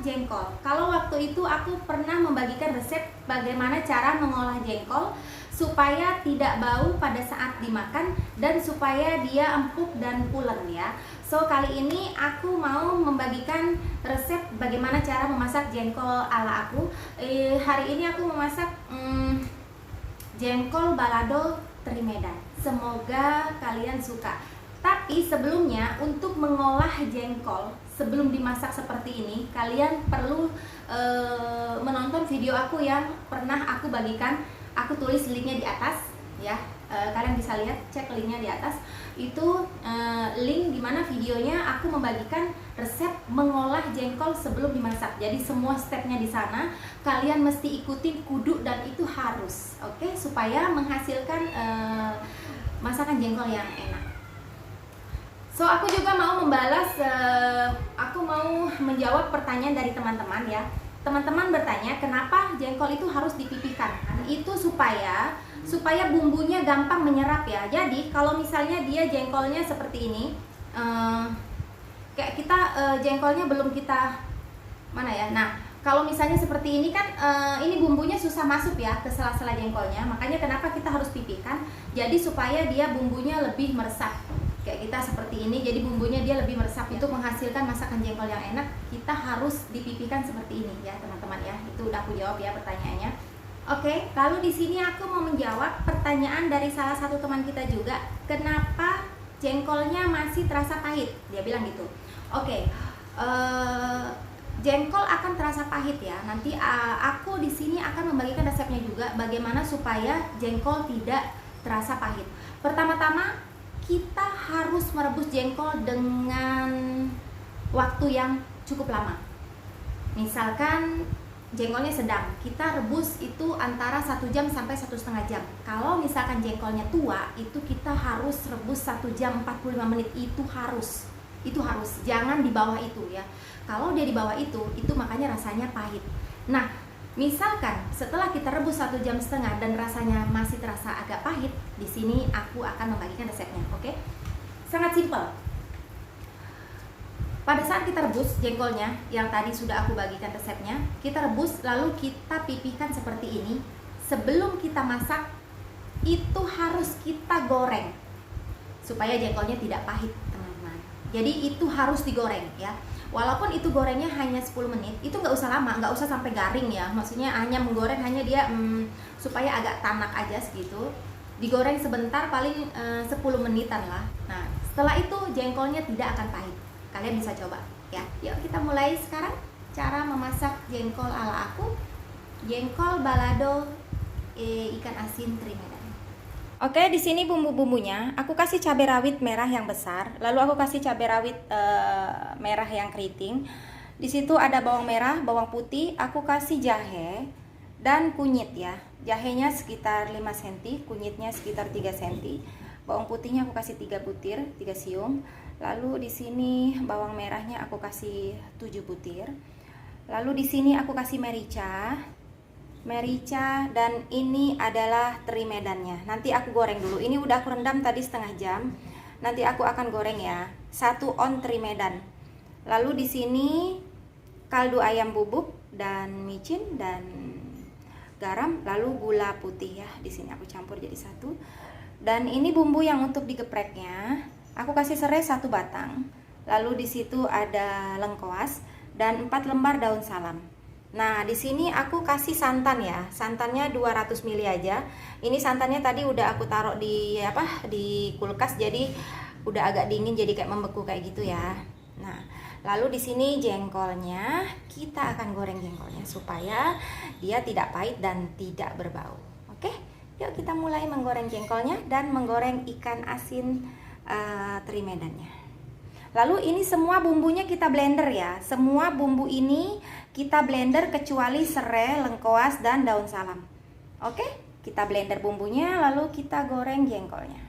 jengkol. Kalau waktu itu aku pernah membagikan resep bagaimana cara mengolah jengkol supaya tidak bau pada saat dimakan dan supaya dia empuk dan pulen ya. So kali ini aku mau membagikan resep bagaimana cara memasak jengkol ala aku. Hari ini aku memasak jengkol balado teri Medan. Semoga kalian suka. Tapi sebelumnya untuk mengolah jengkol sebelum dimasak seperti ini, kalian perlu menonton video aku yang pernah aku bagikan. Aku tulis linknya di atas ya. Kalian bisa lihat, cek linknya di atas. Itu link dimana videonya aku membagikan resep mengolah jengkol sebelum dimasak. Jadi semua stepnya di sana kalian mesti ikutin kudu dan itu harus, oke? Supaya menghasilkan masakan jengkol yang enak. So aku juga mau membalas, aku mau menjawab pertanyaan dari teman-teman ya. Teman-teman bertanya kenapa jengkol itu harus dipipihkan. Itu supaya bumbunya gampang menyerap ya. Jadi kalau misalnya dia jengkolnya seperti ini, kayak kita jengkolnya belum kita mana ya. Nah kalau misalnya seperti ini kan ini bumbunya susah masuk ya ke sela-sela jengkolnya. Makanya kenapa kita harus pipihkan. Jadi supaya dia bumbunya lebih meresap. Kayak kita seperti ini, jadi bumbunya dia lebih meresap. Untuk menghasilkan masakan jengkol yang enak, kita harus dipipihkan seperti ini ya teman-teman ya. Itu udah aku jawab ya pertanyaannya. Oke, lalu di sini aku mau menjawab pertanyaan dari salah satu teman kita juga. Kenapa jengkolnya masih terasa pahit? Dia bilang gitu. Oke, jengkol akan terasa pahit ya. Nanti aku di sini akan membagikan resepnya juga bagaimana supaya jengkol tidak terasa pahit. Pertama-tama kita harus merebus jengkol dengan waktu yang cukup lama. Misalkan jengkolnya sedang, kita rebus itu antara 1 jam sampai 1,5 jam. Kalau misalkan jengkolnya tua, itu kita harus rebus 1 jam 45 menit. Itu harus, jangan di bawah itu ya. Kalau dia di bawah itu makanya rasanya pahit. Nah, misalkan setelah kita rebus 1,5 jam dan rasanya masih terasa agak pahit, di sini aku akan membagikan resepnya, oke? Sangat simpel. Pada saat kita rebus jengkolnya yang tadi sudah aku bagikan resepnya, kita rebus lalu kita pipihkan seperti ini. Sebelum kita masak itu harus kita goreng supaya jengkolnya tidak pahit, teman-teman. Jadi itu harus digoreng ya. Walaupun itu gorengnya hanya 10 menit, itu nggak usah lama, nggak usah sampai garing ya. Maksudnya hanya menggoreng, hanya dia supaya agak tanak aja segitu. Digoreng sebentar, paling 10 menitan lah. Nah, setelah itu jengkolnya tidak akan pahit. Kalian bisa coba ya. Yuk kita mulai sekarang cara memasak jengkol ala aku. Jengkol balado ikan asin teri Medan. Oke, di sini bumbu-bumbunya aku kasih cabai rawit merah yang besar, lalu aku kasih cabai rawit merah yang keriting. Di situ ada bawang merah, bawang putih, aku kasih jahe dan kunyit ya. Jahenya sekitar 5 cm, kunyitnya sekitar 3 cm. Bawang putihnya aku kasih 3 butir, 3 siung. Lalu di sini bawang merahnya aku kasih 7 butir. Lalu di sini aku kasih merica, dan ini adalah teri Medannya. Nanti aku goreng dulu. Ini udah aku rendam tadi setengah jam. Nanti aku akan goreng ya. 1 on teri Medan. Lalu di sini kaldu ayam bubuk dan micin dan garam, lalu gula putih ya. Di sini aku campur jadi satu. Dan ini bumbu yang untuk digepreknya. Aku kasih serai 1 batang. Lalu di situ ada lengkoas dan 4 lembar daun salam. Nah, di sini aku kasih santan ya. Santannya 200 ml aja. Ini santannya tadi udah aku taruh di di kulkas, jadi udah agak dingin, jadi kayak membeku kayak gitu ya. Nah, lalu di sini jengkolnya, kita akan goreng jengkolnya supaya dia tidak pahit dan tidak berbau. Oke? Yuk kita mulai menggoreng jengkolnya dan menggoreng ikan asin teri Medannya. Lalu ini semua bumbunya kita blender ya. Semua bumbu ini kita blender kecuali serai, lengkoas, dan daun salam. Oke, kita blender bumbunya lalu kita goreng jengkolnya.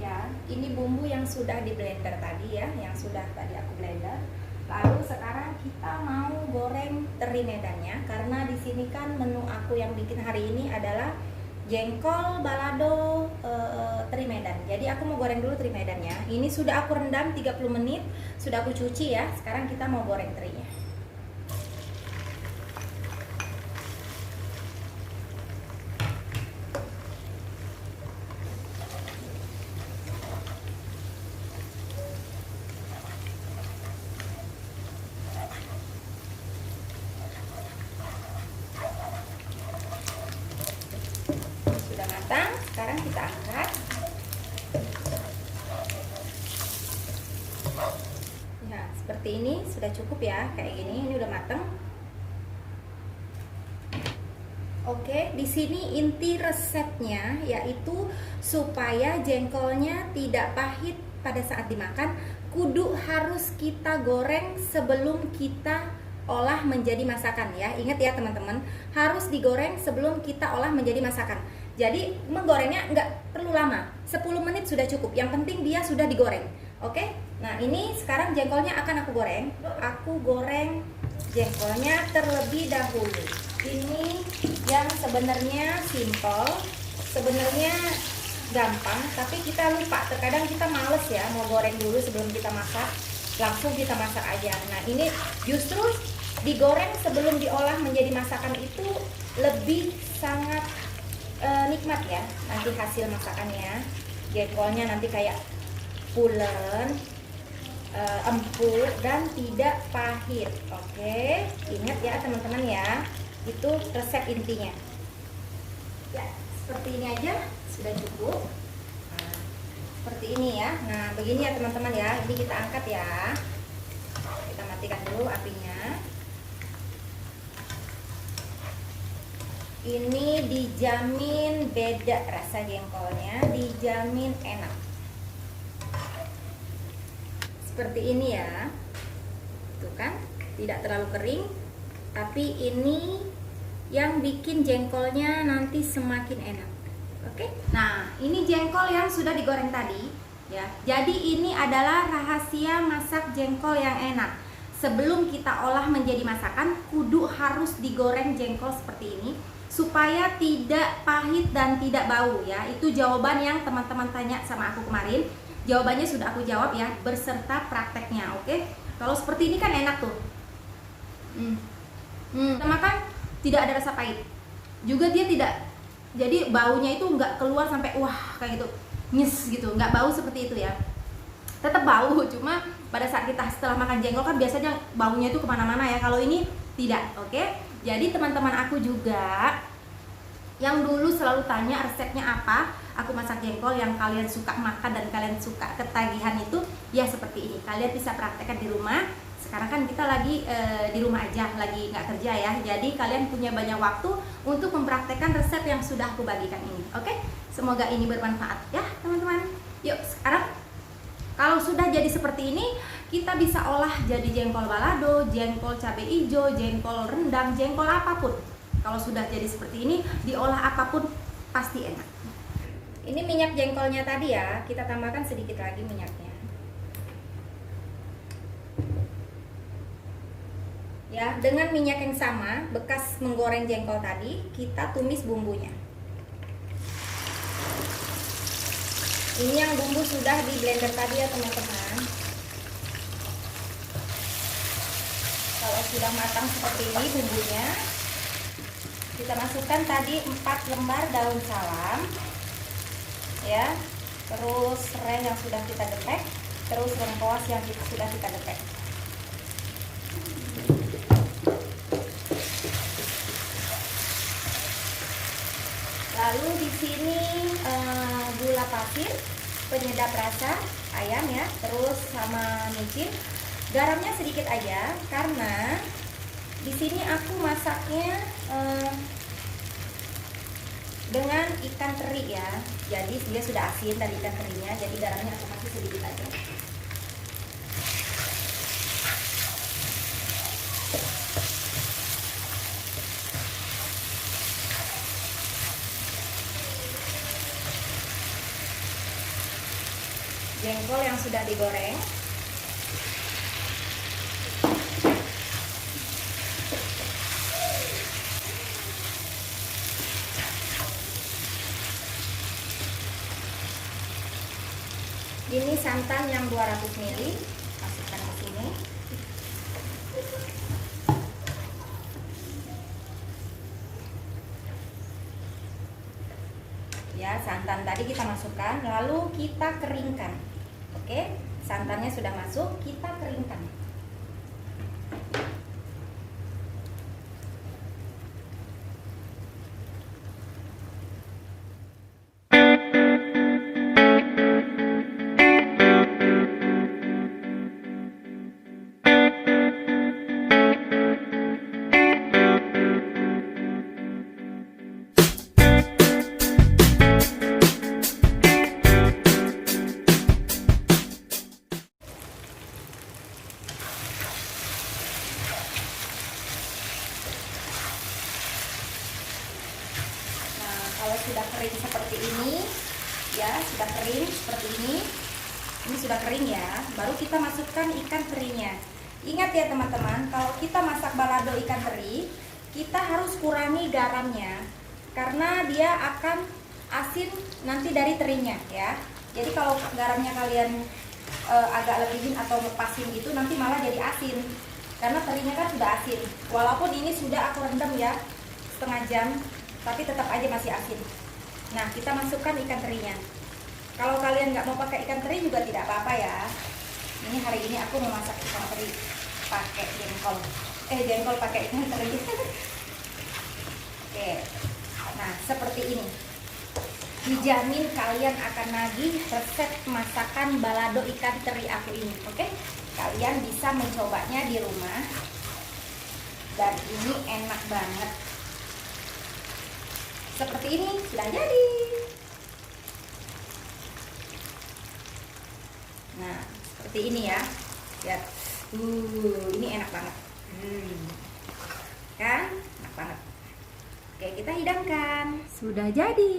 Ya, ini bumbu yang sudah di blender tadi ya, yang sudah tadi aku blender. Lalu sekarang kita mau goreng teri Medannya, karena di sini kan menu aku yang bikin hari ini adalah jengkol balado teri Medan. Jadi aku mau goreng dulu teri Medannya. Ini sudah aku rendam 30 menit, sudah aku cuci ya. Sekarang kita mau goreng terinya. Sekarang kita angkat. Nah, seperti ini sudah cukup ya, kayak gini. Ini udah mateng. Oke, di sini inti resepnya yaitu supaya jengkolnya tidak pahit pada saat dimakan, kudu harus kita goreng sebelum kita olah menjadi masakan ya. Ingat ya teman-teman, harus digoreng sebelum kita olah menjadi masakan. Jadi menggorengnya nggak perlu lama, 10 menit sudah cukup. Yang penting dia sudah digoreng. Oke, nah ini sekarang jengkolnya akan aku goreng. Aku goreng jengkolnya terlebih dahulu. Ini yang sebenarnya simple, sebenarnya gampang, tapi kita lupa. Terkadang kita males ya mau goreng dulu sebelum kita masak, langsung kita masak aja. Nah ini justru digoreng sebelum diolah menjadi masakan itu lebih sangat nikmat ya nanti hasil masakannya. Jengkolnya nanti kayak pulen, empuk dan tidak pahit. Oke, ingat ya teman-teman ya, itu resep intinya ya. Seperti ini aja sudah cukup. Nah, seperti ini ya. Nah begini ya teman-teman ya, ini kita angkat ya, kita matikan dulu apinya. Ini dijamin beda rasa jengkolnya, dijamin enak. Seperti ini ya. Tuh kan, tidak terlalu kering, tapi ini yang bikin jengkolnya nanti semakin enak. Oke? Nah, ini jengkol yang sudah digoreng tadi ya. Jadi ini adalah rahasia masak jengkol yang enak. Sebelum kita olah menjadi masakan, kudu harus digoreng jengkol seperti ini supaya tidak pahit dan tidak bau ya. Itu jawaban yang teman-teman tanya sama aku kemarin. Jawabannya sudah aku jawab ya, berserta prakteknya. Oke, kalau seperti ini kan enak tuh. Kita makan tidak ada rasa pahit. Juga dia tidak, jadi baunya itu nggak keluar sampai wah kayak gitu, nyes gitu, nggak bau seperti itu ya. Tetap bau, cuma pada saat kita setelah makan jengkol kan biasanya baunya itu kemana-mana ya. Kalau ini tidak. Oke. Jadi teman-teman aku juga yang dulu selalu tanya resepnya apa, aku masak jengkol yang kalian suka makan dan kalian suka ketagihan itu, ya seperti ini. Kalian bisa praktekkan di rumah. Sekarang kan kita lagi di rumah aja, lagi nggak kerja ya. Jadi kalian punya banyak waktu untuk mempraktekkan resep yang sudah aku bagikan ini. Oke, semoga ini bermanfaat ya teman-teman. Yuk sekarang kalau sudah jadi seperti ini, kita bisa olah jadi jengkol balado, jengkol cabai hijau, jengkol rendang, jengkol apapun. Kalau sudah jadi seperti ini, diolah apapun pasti enak. Ini minyak jengkolnya tadi ya, kita tambahkan sedikit lagi minyaknya. Ya, dengan minyak yang sama, bekas menggoreng jengkol tadi, kita tumis bumbunya. Ini yang bumbu sudah di blender tadi ya teman-teman. Kalau sudah matang seperti ini bumbunya, kita masukkan tadi 4 lembar daun salam ya, terus serai yang sudah kita depek, terus lengkuas yang sudah kita depek. Lalu di sini gula pasir, penyedap rasa ayam ya, terus sama micin. Garamnya sedikit aja karena di sini aku masaknya dengan ikan teri ya. Jadi dia sudah asin dari ikan terinya, jadi garamnya aku kasih sedikit aja. Jengkol yang sudah digoreng, santan yang 200 ml, masukkan ke sini. Ya, santan tadi kita masukkan, lalu kita keringkan. Oke, santannya sudah masuk, kita keringkan. Kalau sudah kering seperti ini, ya sudah kering seperti ini sudah kering ya, baru kita masukkan ikan terinya. Ingat ya teman-teman, kalau kita masak balado ikan teri, kita harus kurangi garamnya, karena dia akan asin nanti dari terinya ya. Jadi kalau garamnya kalian agak lebihin atau lepasin gitu, nanti malah jadi asin, karena terinya kan sudah asin. Walaupun ini sudah aku rendam ya setengah jam, tapi tetap aja masih asin. Nah, kita masukkan ikan terinya. Kalau kalian nggak mau pakai ikan teri juga tidak apa-apa ya. Ini hari ini aku mau masak ikan teri pakai jengkol. Jengkol pakai ikan teri. Oke. Nah, seperti ini. Dijamin kalian akan nagih resep masakan balado ikan teri aku ini. Oke? Kalian bisa mencobanya di rumah. Dan ini enak banget. Seperti ini sudah jadi. Nah, seperti ini ya. Lihat. Ini enak banget. Kan? Enak banget. Oke, kita hidangkan. Sudah jadi.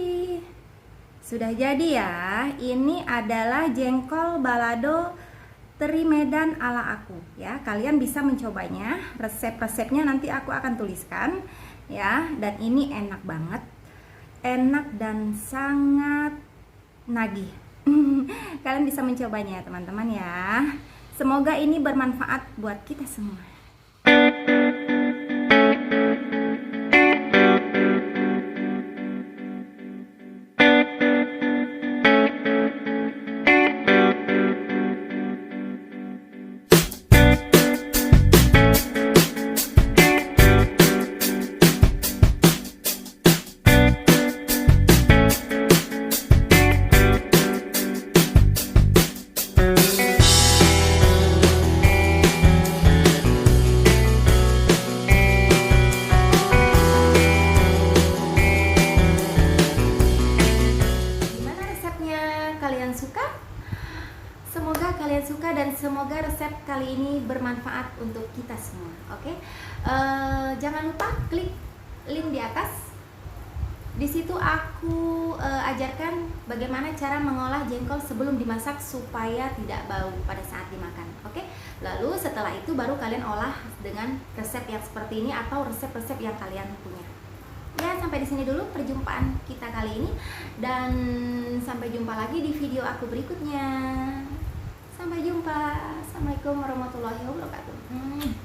Sudah jadi ya. Ini adalah jengkol balado teri Medan ala aku ya. Kalian bisa mencobanya. Resep-resepnya nanti aku akan tuliskan ya. Dan ini enak banget. Enak dan sangat nagih. Kalian bisa mencobanya teman-teman ya. Semoga ini bermanfaat buat kita semua. Semoga kalian suka dan semoga resep kali ini bermanfaat untuk kita semua. Oke, jangan lupa klik link di atas. Di situ aku ajarkan bagaimana cara mengolah jengkol sebelum dimasak supaya tidak bau pada saat dimakan. Oke, lalu setelah itu baru kalian olah dengan resep yang seperti ini atau resep-resep yang kalian punya. Ya, sampai di sini dulu perjumpaan kita kali ini, dan sampai jumpa lagi di video aku berikutnya. Sampai jumpa. Assalamualaikum warahmatullahi wabarakatuh.